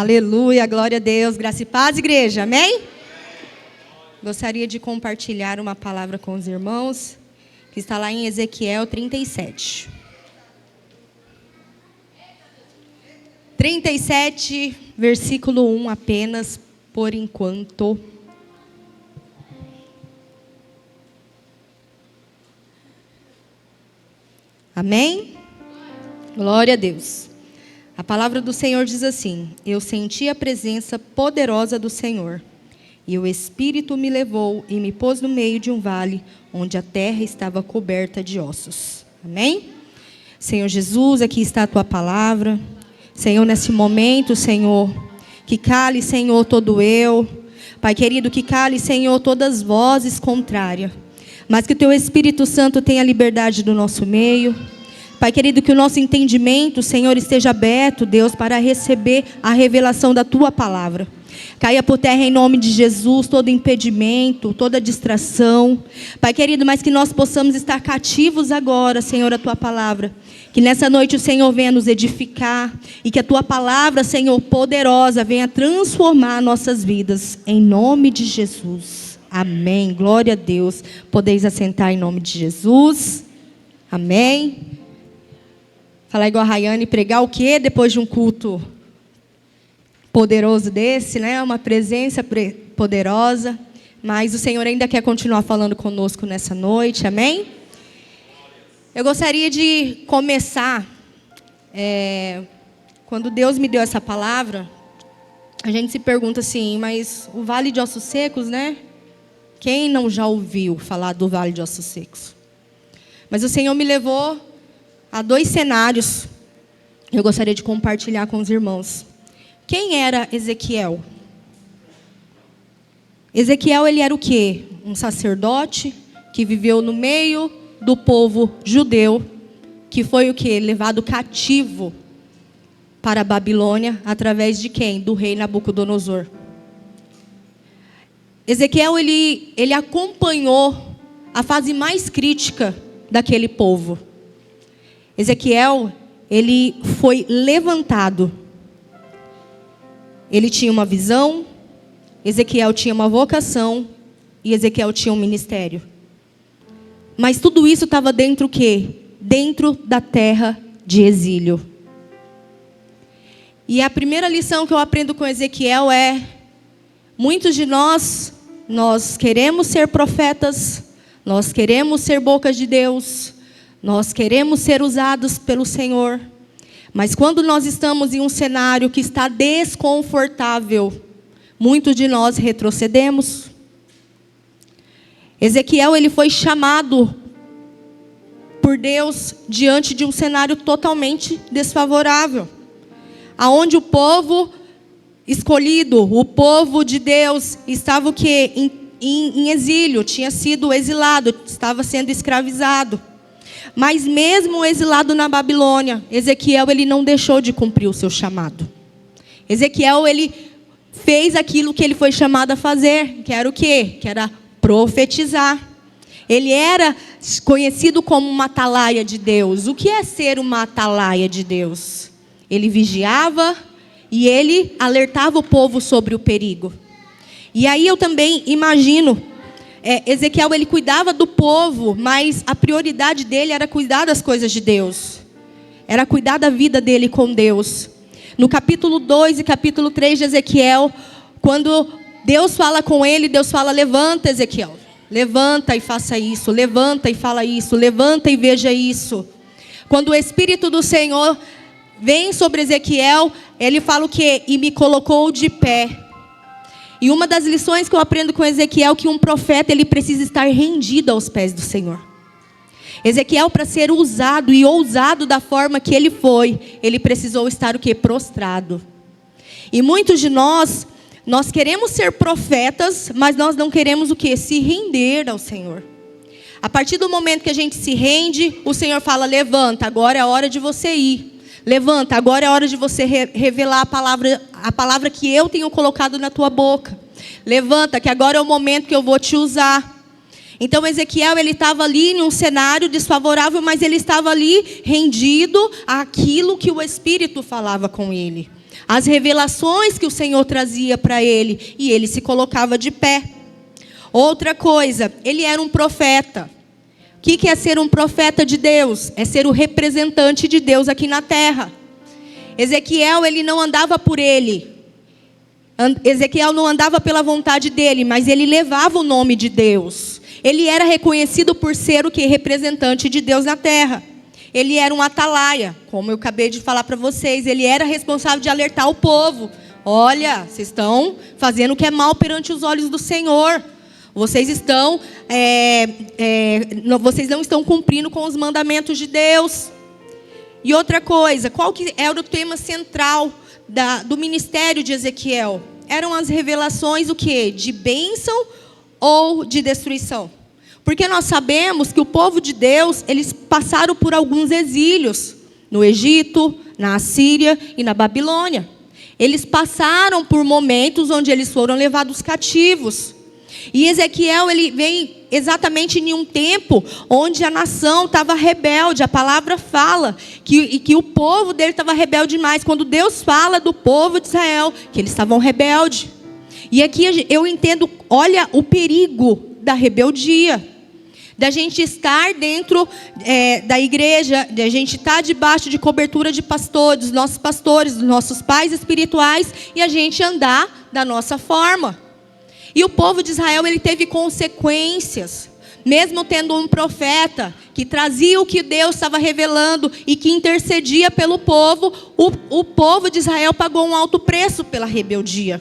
Aleluia, glória a Deus. Graça e paz, igreja. Amém? Gostaria de compartilhar uma palavra com os irmãos, que está lá em Ezequiel 37. 37, versículo 1 apenas, por enquanto. Amém? Glória a Deus. A palavra do Senhor diz assim: eu senti a presença poderosa do Senhor, e o Espírito me levou e me pôs no meio de um vale, onde a terra estava coberta de ossos. Amém? Senhor Jesus, aqui está a tua palavra. Senhor, nesse momento, Senhor, que cale, Senhor, todo eu. Pai querido, que cale, Senhor, todas as vozes contrárias. Mas que o teu Espírito Santo tenha liberdade do nosso meio. Pai querido, que o nosso entendimento, Senhor, esteja aberto, Deus, para receber a revelação da tua palavra. Caia por terra em nome de Jesus todo impedimento, toda distração. Pai querido, mas que nós possamos estar cativos agora, Senhor, a tua palavra. Que nessa noite o Senhor venha nos edificar e que a tua palavra, Senhor, poderosa, venha transformar nossas vidas. Em nome de Jesus. Amém. Glória a Deus. Podeis assentar em nome de Jesus. Amém. Falar igual a Rayane, pregar o quê? Depois de um culto poderoso desse, né? Uma presença poderosa. Mas o Senhor ainda quer continuar falando conosco nessa noite. Amém? Eu gostaria de começar, quando Deus me deu essa palavra, a gente se pergunta assim, mas o Vale de Ossos Secos, né? Quem não já ouviu falar do Vale de Ossos Secos? Mas o Senhor me levou há 2 cenários, eu gostaria de compartilhar com os irmãos. Quem era Ezequiel? Ezequiel, ele era o quê? Um sacerdote que viveu no meio do povo judeu, que foi o quê? Levado cativo para a Babilônia, através de quem? Do rei Nabucodonosor. Ezequiel, ele acompanhou a fase mais crítica daquele povo. Ezequiel, ele foi levantado. Ele tinha uma visão, Ezequiel tinha uma vocação e Ezequiel tinha um ministério. Mas tudo isso estava dentro o quê? Dentro da terra de exílio. E a primeira lição que eu aprendo com Ezequiel é: muitos de nós queremos ser profetas, nós queremos ser bocas de Deus, nós queremos ser usados pelo Senhor, mas quando nós estamos em um cenário que está desconfortável, muitos de nós retrocedemos. Ezequiel, ele foi chamado por Deus diante de um cenário totalmente desfavorável, aonde o povo escolhido, o povo de Deus, estava o quê? Em exílio, tinha sido exilado, estava sendo escravizado. Mas mesmo exilado na Babilônia, Ezequiel, ele não deixou de cumprir o seu chamado. Ezequiel, ele fez aquilo que ele foi chamado a fazer, que era o quê? Que era profetizar. Ele era conhecido como uma atalaia de Deus. O que é ser uma atalaia de Deus? Ele vigiava e ele alertava o povo sobre o perigo. E aí eu também imagino, Ezequiel, ele cuidava do povo, mas a prioridade dele era cuidar das coisas de Deus. Era cuidar da vida dele com Deus. No capítulo 2 e capítulo 3 de Ezequiel, quando Deus fala com ele, Deus fala: levanta, Ezequiel. Levanta e faça isso. Levanta e fala isso. Levanta e veja isso. Quando o Espírito do Senhor vem sobre Ezequiel, ele fala o quê? E me colocou de pé. E uma das lições que eu aprendo com Ezequiel é que um profeta, ele precisa estar rendido aos pés do Senhor. Ezequiel, para ser usado e ousado da forma que ele foi, ele precisou estar o quê? Prostrado. E muitos de nós queremos ser profetas, mas nós não queremos o quê? Se render ao Senhor. A partir do momento que a gente se rende, o Senhor fala: levanta, agora é a hora de você ir. Levanta, agora é a hora de você revelar a palavra que eu tenho colocado na tua boca. Levanta, que agora é o momento que eu vou te usar. Então Ezequiel, ele estava ali em um cenário desfavorável, mas ele estava ali rendido àquilo que o Espírito falava com ele. as revelações que o Senhor trazia para ele, e ele se colocava de pé. Outra coisa, ele era um profeta. O que é ser um profeta de Deus? É ser o representante de Deus aqui na terra. Ezequiel, ele não andava por ele. Ezequiel não andava pela vontade dele, mas ele levava o nome de Deus. Ele era reconhecido por ser o que? Representante de Deus na terra. Ele era um atalaia, como eu acabei de falar para vocês. Ele era responsável de alertar o povo. Olha, vocês estão fazendo o que é mal perante os olhos do Senhor. Vocês não estão cumprindo com os mandamentos de Deus. E outra coisa, qual que era o tema central do ministério de Ezequiel? Eram as revelações o quê? De bênção ou de destruição? Porque nós sabemos que o povo de Deus, eles passaram por alguns exílios, no Egito, na Assíria e na Babilônia. Eles passaram por momentos onde eles foram levados cativos. E Ezequiel, ele vem exatamente em um tempo onde a nação estava rebelde. A palavra fala que o povo dele estava rebelde demais. Quando Deus fala do povo de Israel, que eles estavam rebeldes. E aqui eu entendo, olha o perigo da rebeldia. Da gente estar dentro da igreja, da gente estar debaixo de cobertura de pastores, dos nossos pais espirituais, e a gente andar da nossa forma. E o povo de Israel, ele teve consequências. Mesmo tendo um profeta que trazia o que Deus estava revelando e que intercedia pelo povo, o povo de Israel pagou um alto preço pela rebeldia.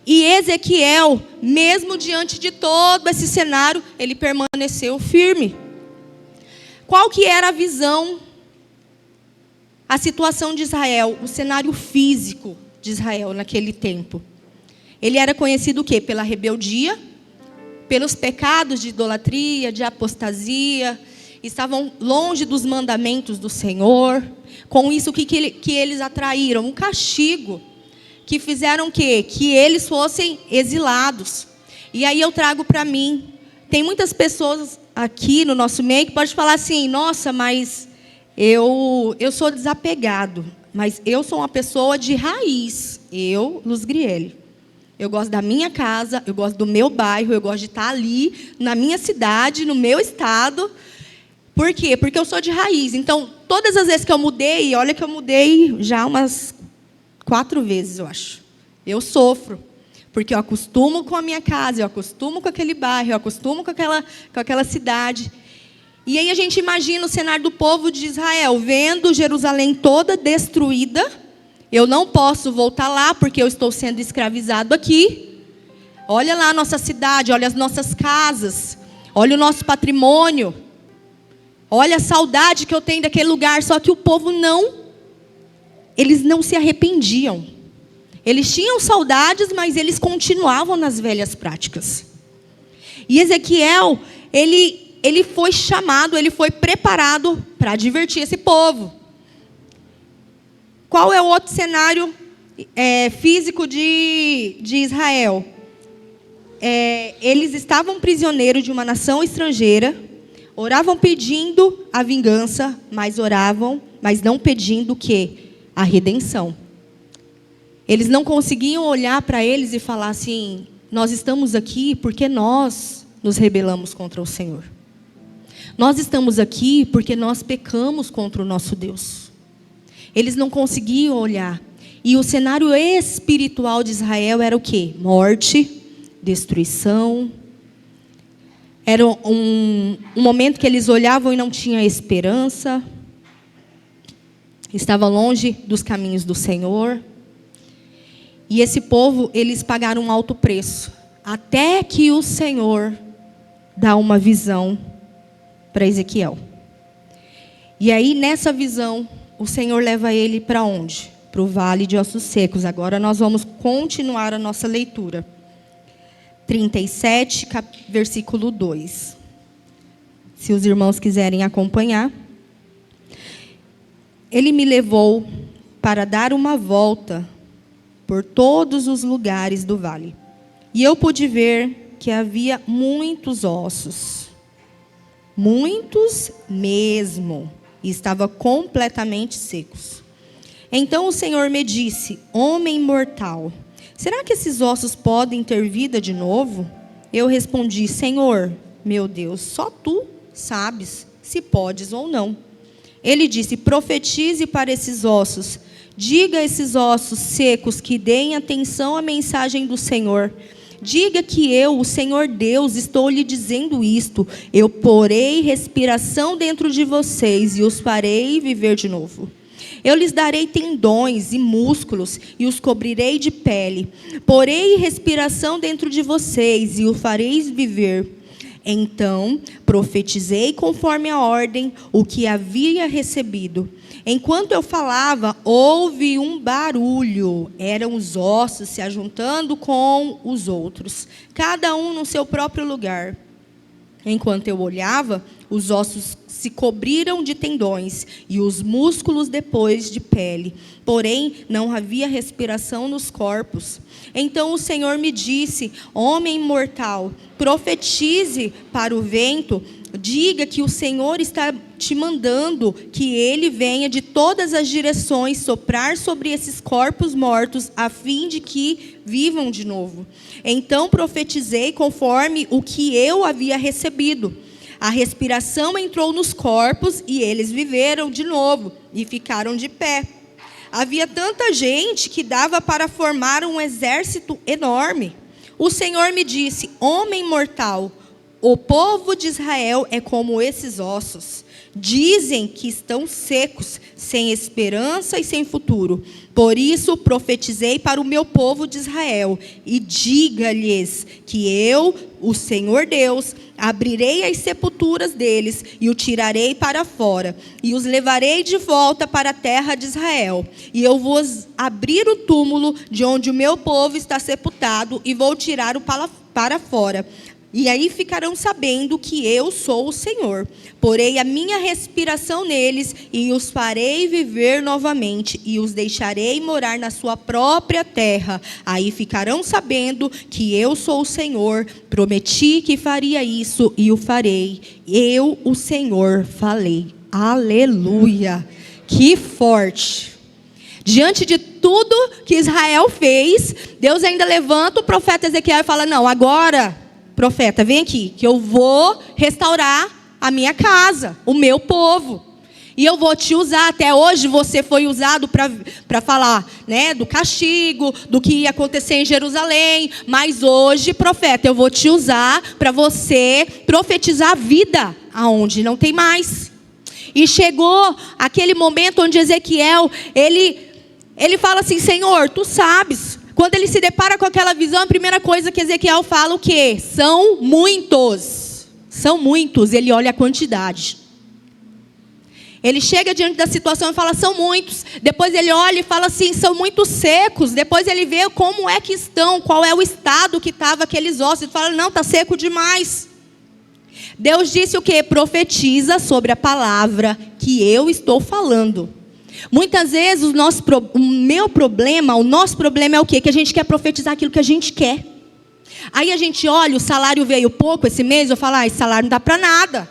E Ezequiel, mesmo diante de todo esse cenário, ele permaneceu firme. Qual que era a visão, a situação de Israel, o cenário físico de Israel naquele tempo? Ele era conhecido o quê? Pela rebeldia, pelos pecados de idolatria, de apostasia, estavam longe dos mandamentos do Senhor. Com isso, o que eles atraíram? Um castigo, que fizeram o quê? Que eles fossem exilados. E aí eu trago para mim, tem muitas pessoas aqui no nosso meio que podem falar assim, nossa, mas eu sou desapegado, mas eu sou uma pessoa de raiz, Luz Griele. Eu gosto da minha casa, eu gosto do meu bairro, eu gosto de estar ali, na minha cidade, no meu estado. Por quê? Porque eu sou de raiz. Então, todas as vezes que eu mudei, olha que eu mudei já umas 4 vezes, eu acho. Eu sofro. Porque eu acostumo com a minha casa, eu acostumo com aquele bairro, eu acostumo com aquela cidade. E aí a gente imagina o cenário do povo de Israel, vendo Jerusalém toda destruída. Eu não posso voltar lá porque eu estou sendo escravizado aqui. Olha lá a nossa cidade, olha as nossas casas, olha o nosso patrimônio. Olha a saudade que eu tenho daquele lugar. Só que o povo eles não se arrependiam. Eles tinham saudades, mas eles continuavam nas velhas práticas. E Ezequiel, ele foi chamado, ele foi preparado para advertir esse povo. Qual é o outro cenário físico de Israel? Eles estavam prisioneiros de uma nação estrangeira, oravam pedindo a vingança, mas não pedindo o quê? A redenção. Eles não conseguiam olhar para eles e falar assim, nós estamos aqui porque nós nos rebelamos contra o Senhor. Nós estamos aqui porque nós pecamos contra o nosso Deus. Eles não conseguiam olhar. E o cenário espiritual de Israel era o quê? Morte, destruição. Era um momento que eles olhavam e não tinham esperança. Estava longe dos caminhos do Senhor. E esse povo, eles pagaram um alto preço. Até que o Senhor dá uma visão para Ezequiel. E aí, nessa visão, o Senhor leva ele para onde? Para o vale de ossos secos. Agora nós vamos continuar a nossa leitura. 37, versículo 2. Se os irmãos quiserem acompanhar. Ele me levou para dar uma volta por todos os lugares do vale. E eu pude ver que havia muitos ossos. Muitos mesmo. E estavam completamente secos. Então o Senhor me disse: homem mortal, será que esses ossos podem ter vida de novo? Eu respondi: Senhor, meu Deus, só tu sabes se podes ou não. Ele disse: profetize para esses ossos. Diga a esses ossos secos que deem atenção à mensagem do Senhor. Diga que eu, o Senhor Deus, estou lhe dizendo isto. Eu porei respiração dentro de vocês e os farei viver de novo. Eu lhes darei tendões e músculos e os cobrirei de pele. Porei respiração dentro de vocês e o fareis viver. Então profetizei conforme a ordem, o que havia recebido. Enquanto eu falava, houve um barulho. Eram os ossos se ajuntando com os outros, cada um no seu próprio lugar. Enquanto eu olhava, os ossos se cobriram de tendões e os músculos depois de pele. Porém, não havia respiração nos corpos. Então o Senhor me disse: homem mortal, profetize para o vento. Diga que o Senhor está te mandando que ele venha de todas as direções soprar sobre esses corpos mortos, a fim de que vivam de novo. Então profetizei conforme o que eu havia recebido. A respiração entrou nos corpos e eles viveram de novo e ficaram de pé. Havia tanta gente que dava para formar um exército enorme. O Senhor me disse: homem mortal, o povo de Israel é como esses ossos. Dizem que estão secos, sem esperança e sem futuro. Por isso profetizei para o meu povo de Israel. E diga-lhes que eu, o Senhor Deus, abrirei as sepulturas deles e o tirarei para fora. E os levarei de volta para a terra de Israel. E eu vou abrir o túmulo de onde o meu povo está sepultado e vou tirá-lo para fora. E aí ficarão sabendo que eu sou o Senhor. Porei a minha respiração neles e os farei viver novamente e os deixarei morar na sua própria terra. Aí ficarão sabendo que eu sou o Senhor. Prometi que faria isso e o farei. Eu, o Senhor, falei. Aleluia! Que forte! Diante de tudo que Israel fez, Deus ainda levanta o profeta Ezequiel e fala: não, agora... profeta, vem aqui, que eu vou restaurar a minha casa, o meu povo. E eu vou te usar. Até hoje você foi usado para falar, né, do castigo, do que ia acontecer em Jerusalém. Mas hoje, profeta, eu vou te usar para você profetizar a vida aonde não tem mais. E chegou aquele momento onde Ezequiel, ele fala assim: Senhor, tu sabes. Quando ele se depara com aquela visão, a primeira coisa que Ezequiel fala o quê? São muitos. São muitos. Ele olha a quantidade. Ele chega diante da situação e fala: são muitos. Depois ele olha e fala assim: são muito secos. Depois ele vê como é que estão, qual é o estado que estava aqueles ossos. Ele fala: não, está seco demais. Deus disse o quê? Profetiza sobre a palavra que eu estou falando. Muitas vezes o nosso problema é o quê? Que a gente quer profetizar aquilo que a gente quer. Aí a gente olha, o salário veio pouco esse mês, eu falo: esse salário não dá para nada.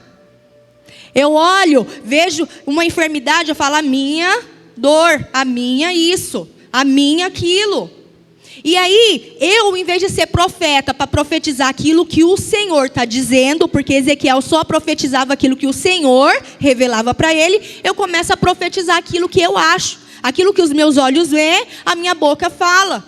Eu olho, vejo uma enfermidade, eu falo: a minha dor, a minha isso, a minha aquilo. E aí, eu, em vez de ser profeta para profetizar aquilo que o Senhor está dizendo, porque Ezequiel só profetizava aquilo que o Senhor revelava para ele, eu começo a profetizar aquilo que eu acho, aquilo que os meus olhos veem, a minha boca fala.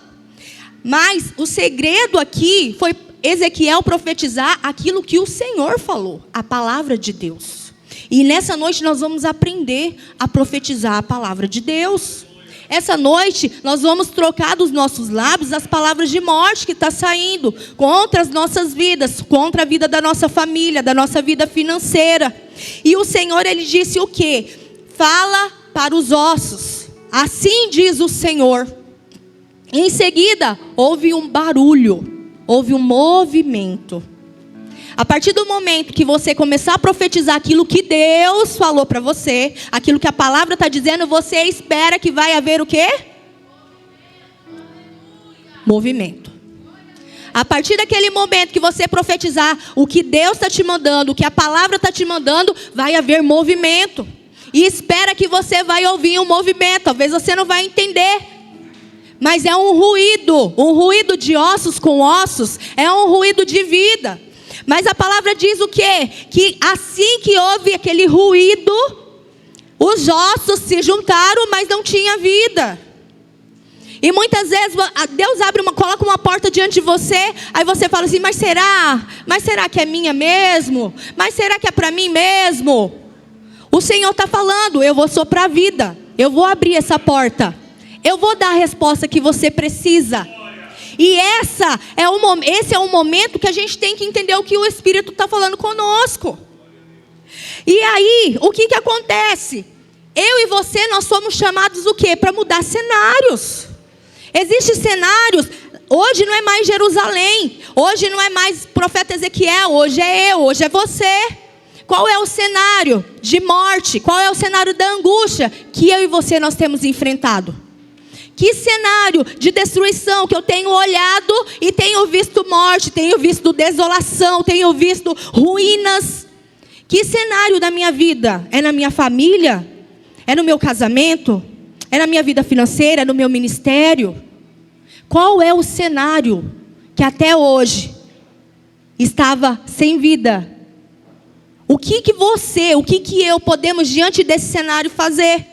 Mas o segredo aqui foi Ezequiel profetizar aquilo que o Senhor falou, a palavra de Deus. E nessa noite nós vamos aprender a profetizar a palavra de Deus. Essa noite nós vamos trocar dos nossos lábios as palavras de morte que está saindo contra as nossas vidas, contra a vida da nossa família, da nossa vida financeira. E o Senhor, ele disse o quê? Fala para os ossos. Assim diz o Senhor. Em seguida, houve um barulho, houve um movimento. A partir do momento que você começar a profetizar aquilo que Deus falou para você, aquilo que a palavra está dizendo, você espera que vai haver o quê? Movimento. A partir daquele momento que você profetizar o que Deus está te mandando, o que a palavra está te mandando, vai haver movimento. e espera que você vai ouvir um movimento. Talvez você não vai entender, mas é um ruído de ossos com ossos, é um ruído de vida. Mas a palavra diz o quê? Que assim que houve aquele ruído, os ossos se juntaram, mas não tinha vida. E muitas vezes Deus coloca uma porta diante de você, aí você fala assim, mas será que é minha mesmo? Mas será que é para mim mesmo? O Senhor está falando, eu vou soprar a vida, eu vou abrir essa porta, eu vou dar a resposta que você precisa. E esse é o momento que a gente tem que entender o que o Espírito está falando conosco. E aí, o que acontece? Eu e você, nós somos chamados o quê? Para mudar cenários. Existem cenários, hoje não é mais Jerusalém, hoje não é mais profeta Ezequiel, hoje é eu, hoje é você. Qual é o cenário de morte? Qual é o cenário da angústia que eu e você nós temos enfrentado? Que cenário de destruição que eu tenho olhado e tenho visto morte, tenho visto desolação, tenho visto ruínas. Que cenário da minha vida? É na minha família? É no meu casamento? É na minha vida financeira? É no meu ministério? Qual é o cenário que até hoje estava sem vida? O que eu podemos diante desse cenário fazer?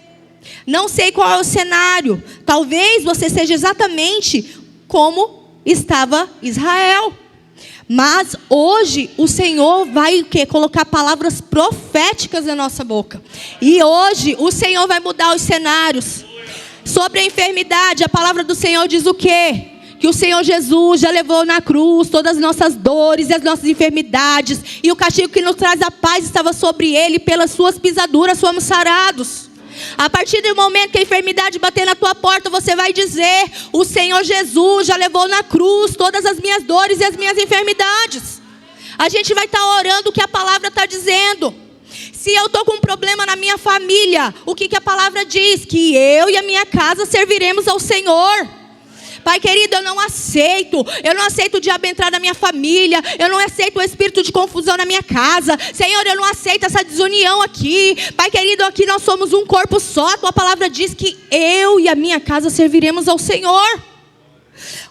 Não sei qual é o cenário. Talvez você seja exatamente como estava Israel. Mas hoje o Senhor vai colocar palavras proféticas na nossa boca. E hoje o Senhor vai mudar os cenários. Sobre a enfermidade, a palavra do Senhor diz o quê? Que o Senhor Jesus já levou na cruz todas as nossas dores e as nossas enfermidades. E o castigo que nos traz a paz estava sobre ele. Pelas suas pisaduras fomos sarados. A partir do momento que a enfermidade bater na tua porta, você vai dizer: o Senhor Jesus já levou na cruz todas as minhas dores e as minhas enfermidades. A gente vai estar orando o que a palavra está dizendo. Se eu estou com um problema na minha família, o que a palavra diz? Que eu e a minha casa serviremos ao Senhor. Pai querido, eu não aceito o diabo entrar na minha família, eu não aceito o espírito de confusão na minha casa. Senhor, eu não aceito essa desunião aqui. Pai querido, aqui nós somos um corpo só. A tua palavra diz que eu e a minha casa serviremos ao Senhor.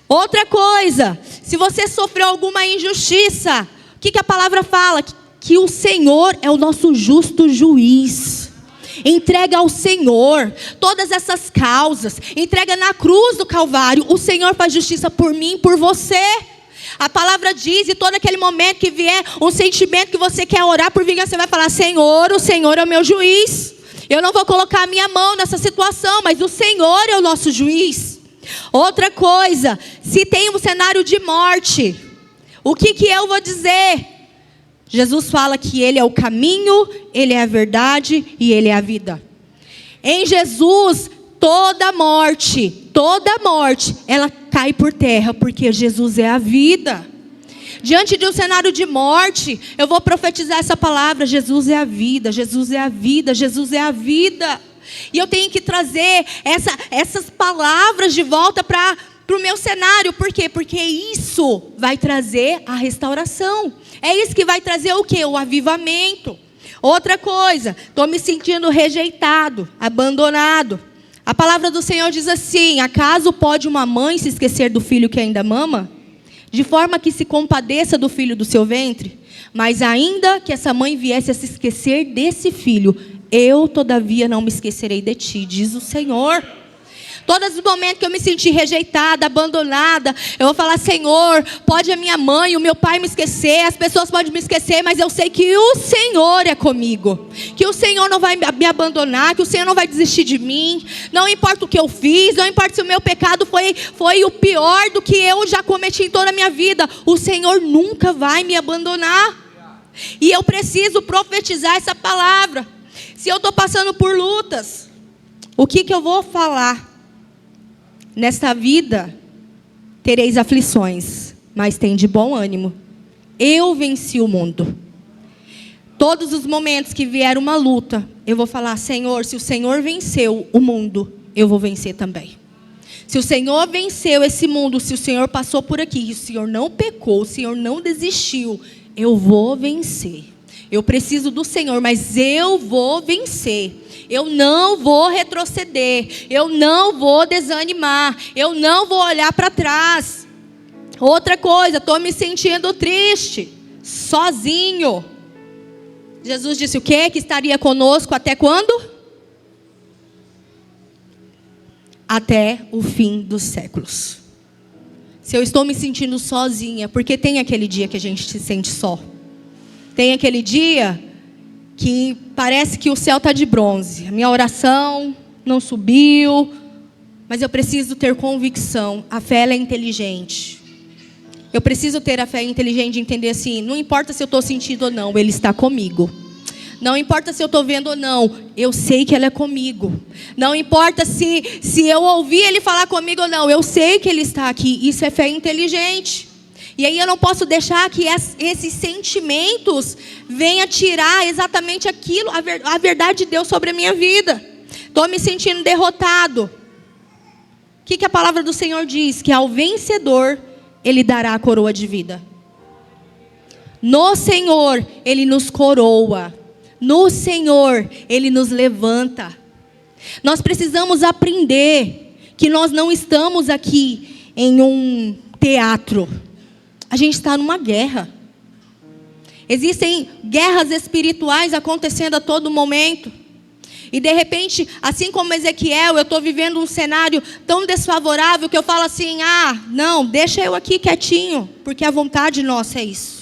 Outra coisa, se você sofreu alguma injustiça, o que a palavra fala? Que o Senhor é o nosso justo juiz. Entrega ao Senhor todas essas causas, entrega na cruz do Calvário. O Senhor faz justiça por mim e por você. A palavra diz, e todo aquele momento que vier um sentimento que você quer orar por vingança, você vai falar: Senhor, o Senhor é o meu juiz. Eu não vou colocar a minha mão nessa situação, mas o Senhor é o nosso juiz. Outra coisa, se tem um cenário de morte, o que eu vou dizer? Jesus fala que Ele é o caminho, Ele é a verdade e Ele é a vida. Em Jesus, toda morte, ela cai por terra, porque Jesus é a vida. Diante de um cenário de morte, eu vou profetizar essa palavra: Jesus é a vida, Jesus é a vida, Jesus é a vida. E eu tenho que trazer essas palavras de volta para o meu cenário. Por quê? Porque isso vai trazer a restauração. É isso que vai trazer o quê? O avivamento. Outra coisa, estou me sentindo rejeitado, abandonado. A palavra do Senhor diz assim: acaso pode uma mãe se esquecer do filho que ainda mama? De forma que se compadeça do filho do seu ventre? Mas ainda que essa mãe viesse a se esquecer desse filho, eu todavia não me esquecerei de ti, diz o Senhor. Todos os momentos que eu me senti rejeitada, abandonada, eu vou falar: Senhor, pode a minha mãe, o meu pai me esquecer, as pessoas podem me esquecer, mas eu sei que o Senhor é comigo, que o Senhor não vai me abandonar, que o Senhor não vai desistir de mim. Não importa o que eu fiz, não importa se o meu pecado foi o pior do que eu já cometi em toda a minha vida, o Senhor nunca vai me abandonar. E eu preciso profetizar essa palavra. Se eu estou passando por lutas, o que eu vou falar? Nesta vida tereis aflições, mas tende bom ânimo. Eu venci o mundo. Todos os momentos que vier uma luta, eu vou falar: Senhor, se o Senhor venceu o mundo, eu vou vencer também. Se o Senhor venceu esse mundo, se o Senhor passou por aqui, se o Senhor não pecou, o Senhor não desistiu, eu vou vencer. Eu preciso do Senhor, mas eu vou vencer. Eu não vou retroceder. Eu não vou desanimar. Eu não vou olhar para trás. Outra coisa, estou me sentindo triste, sozinho. Jesus disse o quê? Que estaria conosco até quando? Até o fim dos séculos. Se eu estou me sentindo sozinha, porque tem aquele dia que a gente se sente só. Tem aquele dia que parece que o céu está de bronze. A minha oração não subiu, mas eu preciso ter convicção. A fé ela é inteligente. Eu preciso ter a fé inteligente de entender assim, não importa se eu estou sentindo ou não, Ele está comigo. Não importa se eu estou vendo ou não, eu sei que Ele é comigo. Não importa se eu ouvir Ele falar comigo ou não, eu sei que Ele está aqui. Isso é fé inteligente. E aí eu não posso deixar que esses sentimentos venham tirar exatamente aquilo, a verdade de Deus sobre a minha vida. Estou me sentindo derrotado. O que a palavra do Senhor diz? Que ao vencedor Ele dará a coroa de vida. No Senhor Ele nos coroa. No Senhor Ele nos levanta. Nós precisamos aprender que nós não estamos aqui em um teatro. A gente está numa guerra. Existem guerras espirituais acontecendo a todo momento. E de repente, assim como Ezequiel, eu estou vivendo um cenário tão desfavorável que eu falo assim, não, deixa eu aqui quietinho, porque a vontade nossa é isso.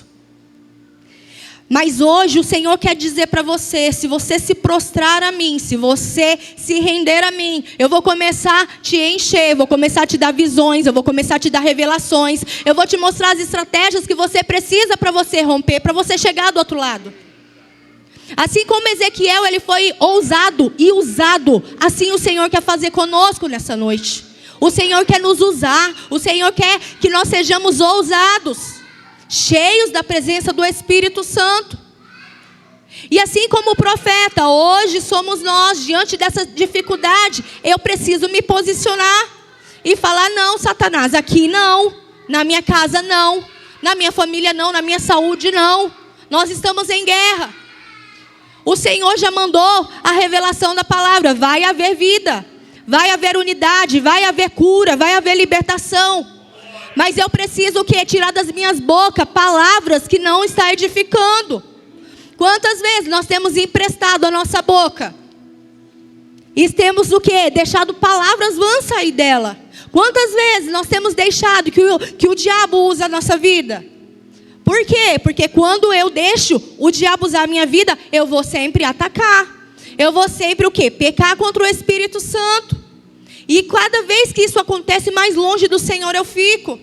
Mas hoje o Senhor quer dizer para você, se você se prostrar a mim, se você se render a mim, eu vou começar a te encher, vou começar a te dar visões, eu vou começar a te dar revelações, eu vou te mostrar as estratégias que você precisa para você romper, para você chegar do outro lado. Assim como Ezequiel, ele foi ousado e usado, assim o Senhor quer fazer conosco nessa noite. O Senhor quer nos usar, o Senhor quer que nós sejamos ousados, cheios da presença do Espírito Santo. E assim como o profeta, hoje somos nós, diante dessa dificuldade, eu preciso me posicionar e falar, não, Satanás, aqui não, na minha casa não, na minha família não, na minha saúde não, nós estamos em guerra. O Senhor já mandou a revelação da palavra, vai haver vida, vai haver unidade, vai haver cura, vai haver libertação. Mas eu preciso o quê? Tirar das minhas bocas palavras que não estão edificando. Quantas vezes nós temos emprestado a nossa boca? E temos o quê? Deixado palavras vãs sair dela. Quantas vezes nós temos deixado que o diabo usa a nossa vida? Por quê? Porque quando eu deixo o diabo usar a minha vida, eu vou sempre atacar. Eu vou sempre o quê? Pecar contra o Espírito Santo. E cada vez que isso acontece, mais longe do Senhor eu fico.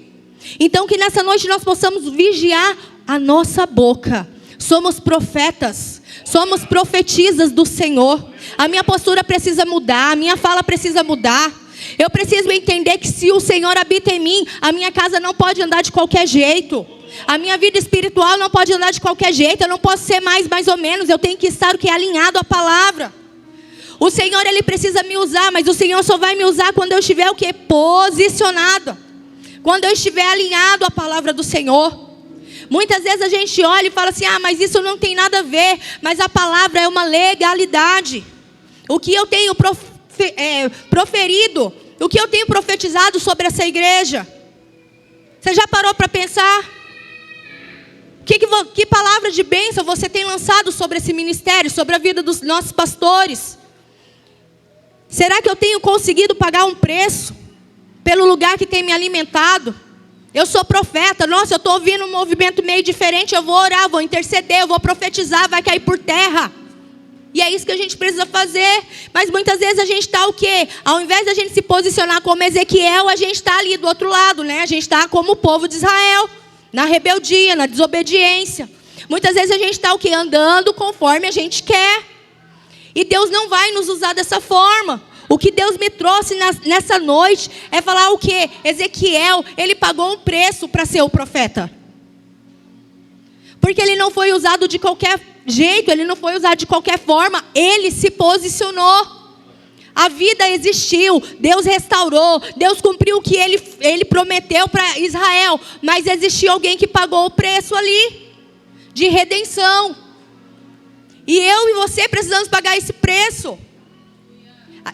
Então que nessa noite nós possamos vigiar a nossa boca. Somos profetas, somos profetisas do Senhor. A minha postura precisa mudar, a minha fala precisa mudar. Eu preciso entender que se o Senhor habita em mim, a minha casa não pode andar de qualquer jeito. A minha vida espiritual não pode andar de qualquer jeito. Eu não posso ser mais ou menos. Eu tenho que estar o que é alinhado à palavra. O Senhor, Ele precisa me usar, mas o Senhor só vai me usar quando eu estiver o quê? Posicionado. Quando eu estiver alinhado à palavra do Senhor. Muitas vezes a gente olha e fala assim, mas isso não tem nada a ver. Mas a palavra é uma legalidade. O que eu tenho proferido, o que eu tenho profetizado sobre essa igreja. Você já parou para pensar? Que palavra de bênção você tem lançado sobre esse ministério, sobre a vida dos nossos pastores? Será que eu tenho conseguido pagar um preço pelo lugar que tem me alimentado? Eu sou profeta, nossa, eu estou ouvindo um movimento meio diferente, eu vou orar, vou interceder, eu vou profetizar, vai cair por terra. E é isso que a gente precisa fazer. Mas muitas vezes a gente está o quê? Ao invés da gente se posicionar como Ezequiel, a gente está ali do outro lado, né? A gente está como o povo de Israel, na rebeldia, na desobediência. Muitas vezes a gente está o quê? Andando conforme a gente quer. E Deus não vai nos usar dessa forma. O que Deus me trouxe nessa noite é falar o quê? Ezequiel, ele pagou um preço para ser o profeta. Porque ele não foi usado de qualquer jeito, ele não foi usado de qualquer forma. Ele se posicionou. A vida existiu, Deus restaurou, Deus cumpriu o que ele prometeu para Israel. Mas existiu alguém que pagou o preço ali, de redenção. E eu e você precisamos pagar esse preço.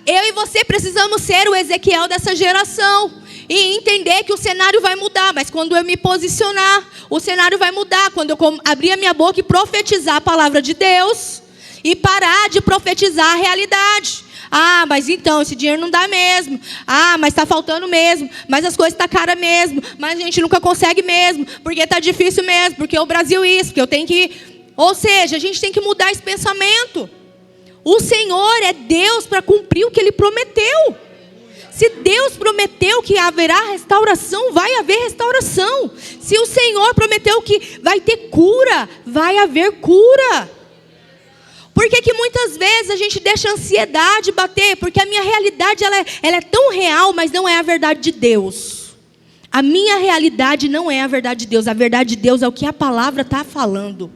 Eu e você precisamos ser o Ezequiel dessa geração. E entender que o cenário vai mudar. Mas quando eu me posicionar, o cenário vai mudar. Quando eu abrir a minha boca e profetizar a palavra de Deus. E parar de profetizar a realidade. Ah, mas então, esse dinheiro não dá mesmo. Ah, mas está faltando mesmo. Mas as coisas estão caras mesmo. Mas a gente nunca consegue mesmo. Porque está difícil mesmo. Porque o Brasil isso. Porque eu tenho que... Ou seja, a gente tem que mudar esse pensamento. O Senhor é Deus para cumprir o que Ele prometeu. Se Deus prometeu que haverá restauração, vai haver restauração. Se o Senhor prometeu que vai ter cura, vai haver cura. Por que muitas vezes a gente deixa a ansiedade bater? Porque a minha realidade ela é tão real, mas não é a verdade de Deus. A minha realidade não é a verdade de Deus. A verdade de Deus é o que a palavra está falando.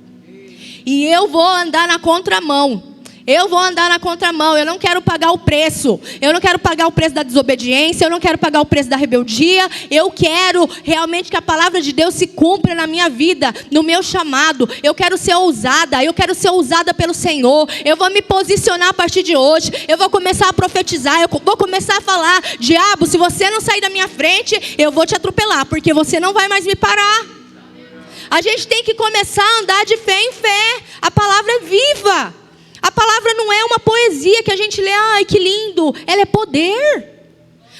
E eu vou andar na contramão. Eu vou andar na contramão, eu não quero pagar o preço. Eu não quero pagar o preço da desobediência, eu não quero pagar o preço da rebeldia. Eu quero realmente que a palavra de Deus se cumpra na minha vida, no meu chamado. Eu quero ser ousada pelo Senhor. Eu vou me posicionar a partir de hoje. Eu vou começar a profetizar, eu vou começar a falar: diabo, se você não sair da minha frente, eu vou te atropelar, porque você não vai mais me parar. A gente tem que começar a andar de fé em fé. A palavra é viva. A palavra não é uma poesia que a gente lê, ai que lindo, ela é poder.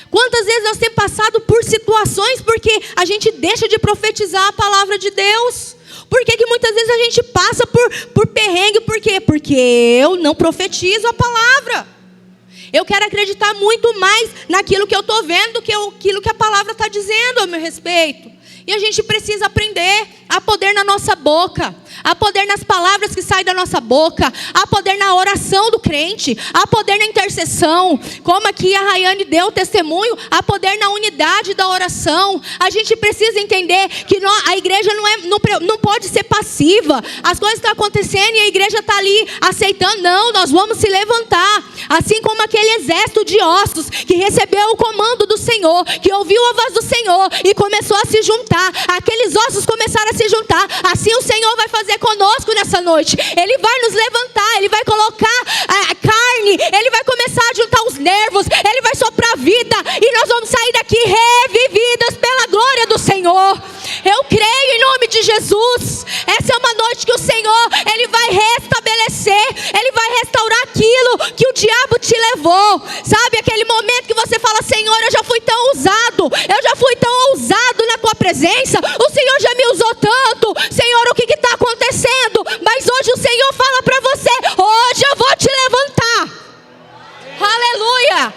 Quantas vezes nós temos passado por situações porque a gente deixa de profetizar a palavra de Deus? Por que muitas vezes a gente passa por perrengue? Por quê? Porque eu não profetizo a palavra. Eu quero acreditar muito mais naquilo que eu estou vendo do que aquilo que a palavra está dizendo ao meu respeito. E a gente precisa aprender a poder na nossa boca, a poder nas palavras que saem da nossa boca, a poder na oração do crente, a poder na intercessão, como aqui a Rayane deu testemunho, a poder na unidade da oração. A gente precisa entender que a igreja não pode ser passiva. As coisas estão acontecendo e a igreja está ali aceitando. Não, nós vamos se levantar, assim como aquele exército de ossos que recebeu o comando do Senhor, que ouviu a voz do Senhor e começou a se juntar. Aqueles ossos começaram a se juntar. Assim o Senhor vai fazer conosco nessa noite. Ele vai nos levantar, Ele vai colocar a carne, Ele vai começar a juntar os nervos, Ele vai soprar vida e nós vamos sair daqui revividas pela glória do Senhor. Eu creio em nome de Jesus. Essa é uma noite que o Senhor, Ele vai restabelecer, Ele vai restaurar aquilo que o diabo te levou. Sabe aquele momento que você fala: Senhor, eu já fui tão ousado na Tua presença, o Senhor já me usou tanto. Senhor, o que está acontecendo? Mas hoje o Senhor fala para você: hoje eu vou te levantar. Aleluia.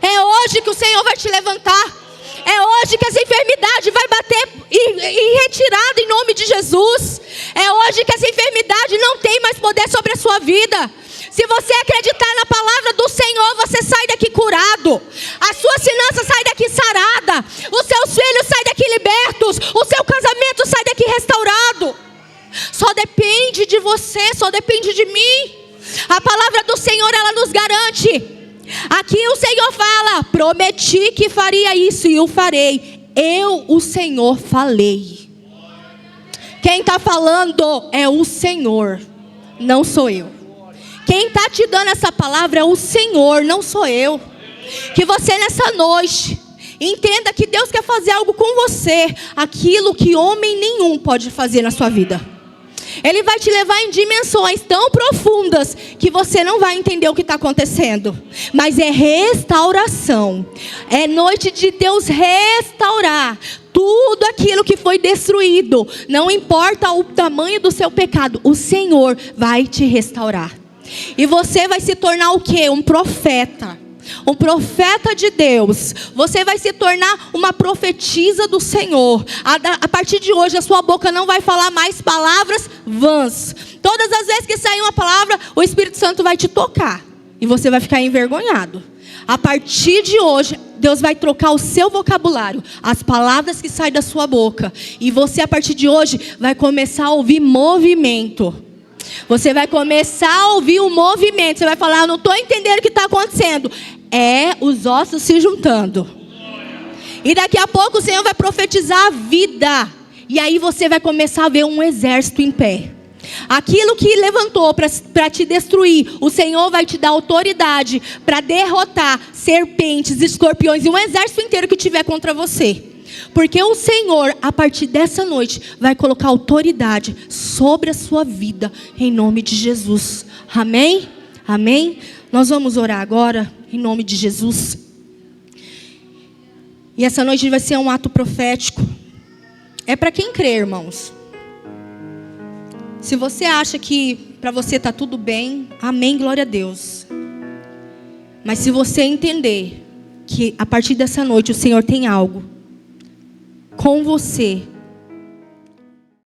É hoje que o Senhor vai te levantar. É hoje que essa enfermidade vai bater em retirada em nome de Jesus. É hoje que essa enfermidade não tem mais poder sobre a sua vida. Se você acreditar na palavra do Senhor, você sai daqui curado. A sua finança sai daqui sarada. Os seus filhos saem daqui libertos. O seu casamento sai daqui restaurado. Só depende de você, só depende de mim. A palavra do Senhor, ela nos garante. Aqui o Senhor fala: prometi que faria isso e o farei. Eu, o Senhor, falei. Quem está falando é o Senhor, não sou eu. Quem está te dando essa palavra é o Senhor, não sou eu. Que você nessa noite entenda que Deus quer fazer algo com você, aquilo que homem nenhum pode fazer na sua vida. Ele vai te levar em dimensões tão profundas que você não vai entender o que está acontecendo. Mas é restauração. É noite de Deus restaurar tudo aquilo que foi destruído. Não importa o tamanho do seu pecado, o Senhor vai te restaurar. E você vai se tornar o quê? Um profeta. Um profeta de Deus. Você vai se tornar uma profetisa do Senhor. A partir de hoje a sua boca não vai falar mais palavras vãs. Todas as vezes que sair uma palavra, o Espírito Santo vai te tocar e você vai ficar envergonhado. A partir de hoje, Deus vai trocar o seu vocabulário, as palavras que saem da sua boca. E você, a partir de hoje, vai começar a ouvir movimento. Você vai começar a ouvir o movimento. Você vai falar: eu não estou entendendo o que está acontecendo. É os ossos se juntando. E daqui a pouco o Senhor vai profetizar a vida. E aí você vai começar a ver um exército em pé. Aquilo que levantou para te destruir, o Senhor vai te dar autoridade para derrotar serpentes, escorpiões e um exército inteiro que tiver contra você. Porque o Senhor, a partir dessa noite, vai colocar autoridade sobre a sua vida, em nome de Jesus. Amém? Amém? Nós vamos orar agora, em nome de Jesus. E essa noite vai ser um ato profético. É para quem crê, irmãos. Se você acha que para você está tudo bem, amém, glória a Deus. Mas se você entender que a partir dessa noite o Senhor tem algo com você,